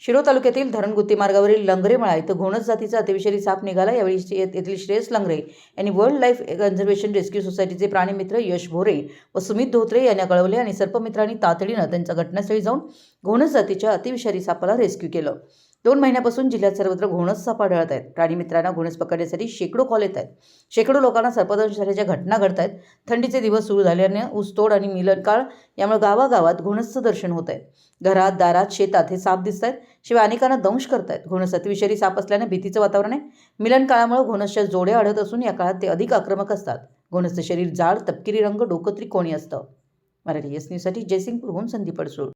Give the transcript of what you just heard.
शिरोळ तालुक्यातील धरणगुत्ती मार्गावरील लंगरेमळा इथं घोणस जातीचा अतिविषारी साप निघाला। यावेळी येथील श्रेयस लंगरे यांनी वर्ल्ड लाईफ कन्झर्वेशन रेस्क्यू सोसायटीचे प्राणीमित्र यश भोरे व सुमित धोत्रे यांना कळवले आणि सर्पमित्रांनी तातडीनं त्यांच्या घटनास्थळी जाऊन घोणस जातीच्या अतिविषारी सापाला रेस्क्यू केलं। 2 महिन्यापासून जिल्ह्यात सर्वत्र घोणस साप आढळत आहेत। प्राणीमित्रांना घोणस पकडण्यासाठी शेकडो कॉल येत आहेत। शेकडो लोकांना सर्पदंश झाल्याच्या घटना घडत आहेत। थंडीचे दिवस सुरू झाल्याने ऊसतोड आणि मिलन काळ यामुळे गावागावात घोणसचं दर्शन होत आहे। घरात, दारात, शेतात हे साप दिसत आहेत। शिवाय अनेकांना दंश करतायत। घोणस अतिविषारी साप असल्याने भीतीचं वातावरण आहे। मिलन काळामुळे घोणसच्या जोड्या आढळत असून या काळात ते अधिक आक्रमक असतात। घोणसचं शरीर जाड, तपकिरी रंग, डोकं त्रिकोणी असतं। मराठी एस न्यूजसाठी जयसिंगपूरहून संदीप अडसूळ।